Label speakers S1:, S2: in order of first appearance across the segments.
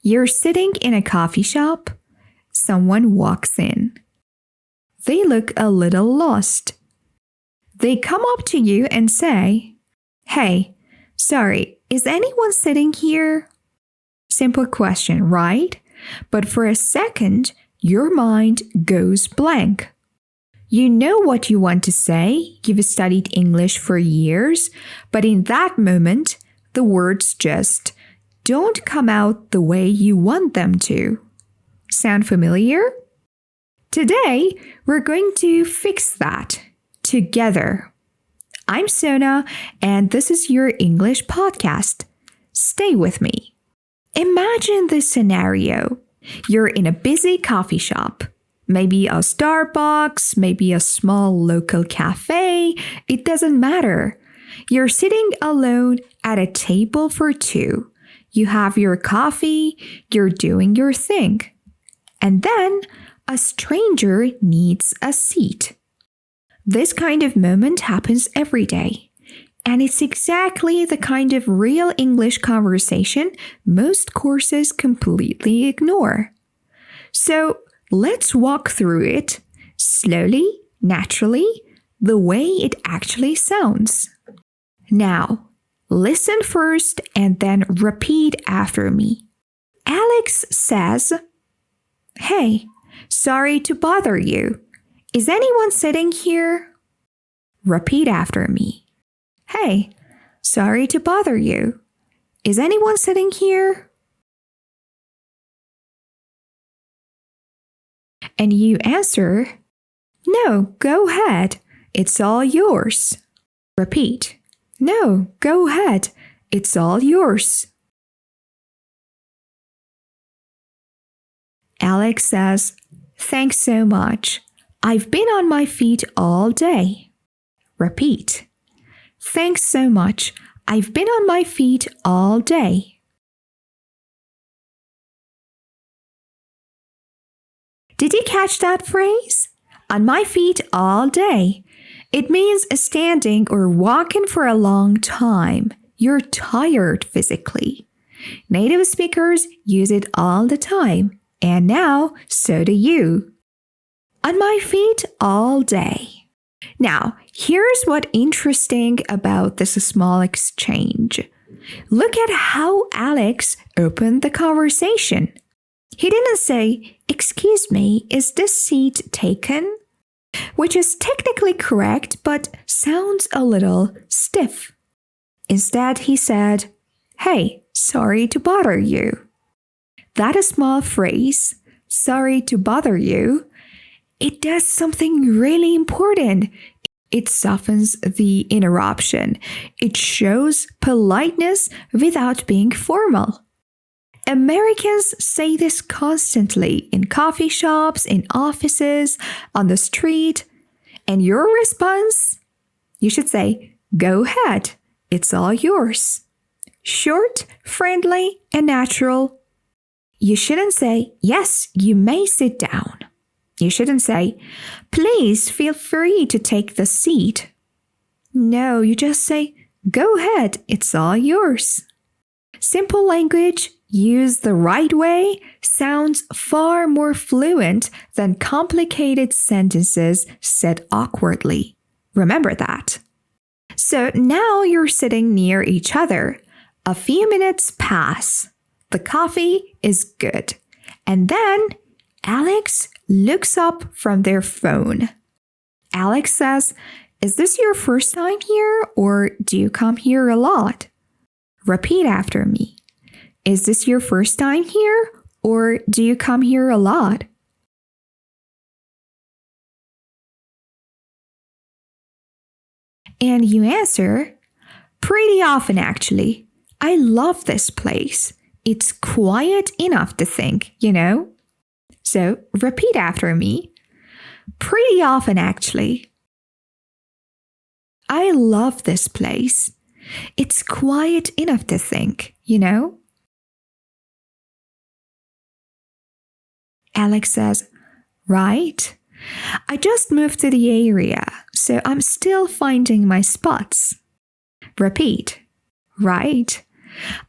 S1: You're sitting in a coffee shop. Someone walks in. They look a little lost. They come up to you and say, "Hey, sorry, is anyone sitting here?" Simple question, right? But for a second, your mind goes blank. You know what you want to say, you've studied English for years, but in that moment, the words just don't come out the way you want them to. Sound familiar? Today, we're going to fix that together. I'm Sona, and this is your English podcast. Stay with me. Imagine this scenario. You're in a busy coffee shop. Maybe a Starbucks, maybe a small local cafe. It doesn't matter. You're sitting alone at a table for two. You have your coffee, you're doing your thing. And then a stranger needs a seat. This kind of moment happens every day. And it's exactly the kind of real English conversation most courses completely ignore. So let's walk through it slowly, naturally, the way it actually sounds. Now, listen first and then repeat after me. Alex says, "Hey, sorry to bother you. Is anyone sitting here?" Repeat after me. "Hey, sorry to bother you. Is anyone sitting here?" And you answer, "No, go ahead. It's all yours." Repeat. "No, go ahead. It's all yours." Alex says, "Thanks so much. I've been on my feet all day." Repeat. "Thanks so much. I've been on my feet all day." Did you catch that phrase? On my feet all day. It means standing or walking for a long time. You're tired physically. Native speakers use it all the time. And now, so do you. On my feet all day. Now, here's what's interesting about this small exchange. Look at how Alex opened the conversation. He didn't say, "Excuse me, is this seat taken?" Which is technically correct, but sounds a little stiff. Instead, he said, "Hey, sorry to bother you." That small phrase, "sorry to bother you," it does something really important. It softens the interruption. It shows politeness without being formal. Americans say this constantly in coffee shops, in offices, on the street. And your response? You should say, "Go ahead. It's all yours." Short, friendly, and natural. You shouldn't say, "Yes, you may sit down." You shouldn't say, "Please feel free to take the seat." No, you just say, "Go ahead, it's all yours." Simple language, used the right way, sounds far more fluent than complicated sentences said awkwardly. Remember that. So now you're sitting near each other. A few minutes pass. The coffee is good. And then Alex looks up from their phone. Alex says, "Is this your first time here or do you come here a lot?" Repeat after me. Is this your first time here or do you come here a lot? And you answer, "Pretty often actually. I love this place. It's quiet enough to think, you know?" So repeat after me. Pretty often actually. I love this place. It's quiet enough to think, you know? Alex says, "Right. I just moved to the area, so I'm still finding my spots." Repeat. Right.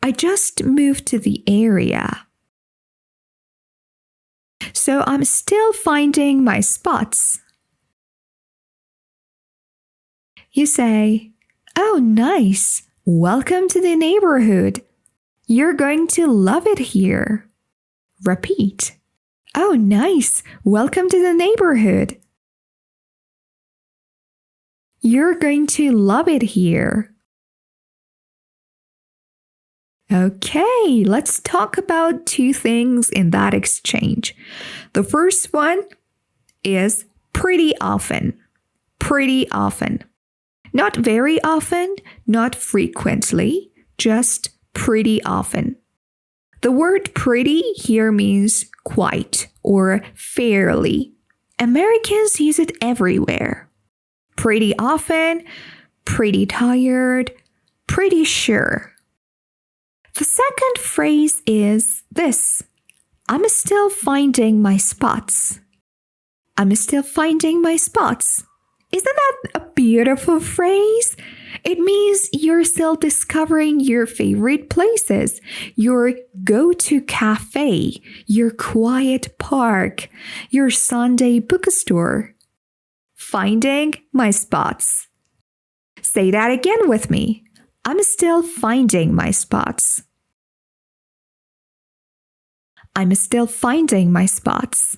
S1: I just moved to the area. So I'm still finding my spots. You say, "Oh, nice. Welcome to the neighborhood. You're going to love it here." Repeat. "Oh, nice. Welcome to the neighborhood. You're going to love it here." Okay, let's talk about two things in that exchange. The first one is pretty often. Pretty often. Not very often, not frequently, just pretty often. The word pretty here means quite or fairly. Americans use it everywhere. Pretty often, pretty tired, pretty sure. The second phrase is this: "I'm still finding my spots." I'm still finding my spots. Isn't that a beautiful phrase? It means you're still discovering your favorite places, your go-to cafe, your quiet park, your Sunday bookstore. Finding my spots. Say that again with me. I'm still finding my spots. I'm still finding my spots.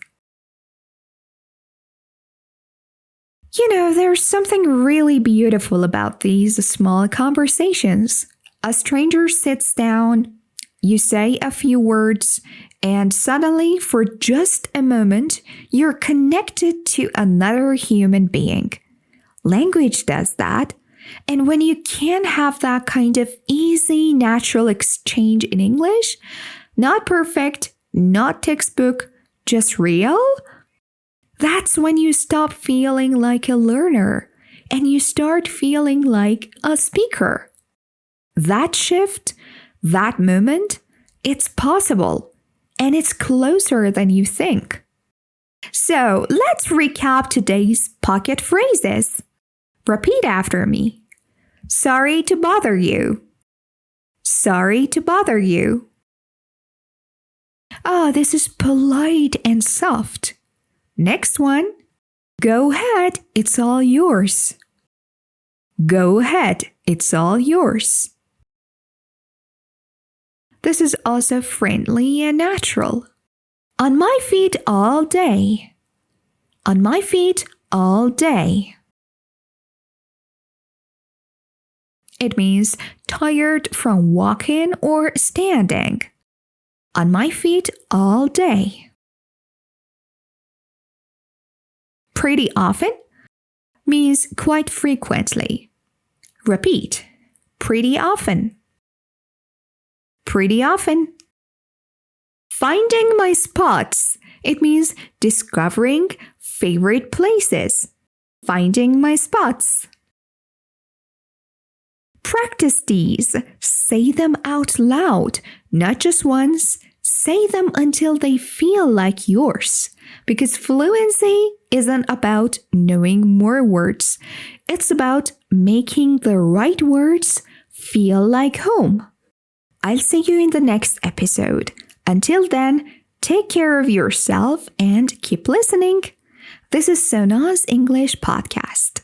S1: You know, there's something really beautiful about these small conversations. A stranger sits down, you say a few words, and suddenly, for just a moment, you're connected to another human being. Language does that. And when you can have that kind of easy, natural exchange in English, not perfect, not textbook, just real, that's when you stop feeling like a learner and you start feeling like a speaker. That shift, that moment, it's possible and it's closer than you think. So let's recap today's pocket phrases. Repeat after me. Sorry to bother you. Sorry to bother you. Oh, this is polite and soft. Next one. Go ahead, it's all yours. Go ahead, it's all yours. This is also friendly and natural. On my feet all day. On my feet all day. It means tired from walking or standing. On my feet all day. Pretty often means quite frequently. Repeat. Pretty often. Pretty often. Finding my spots. It means discovering favorite places. Finding my spots. Practice these. Say them out loud, not just once. Say them until they feel like yours. Because fluency isn't about knowing more words. It's about making the right words feel like home. I'll see you in the next episode. Until then, take care of yourself and keep listening. This is Sona's English Podcast.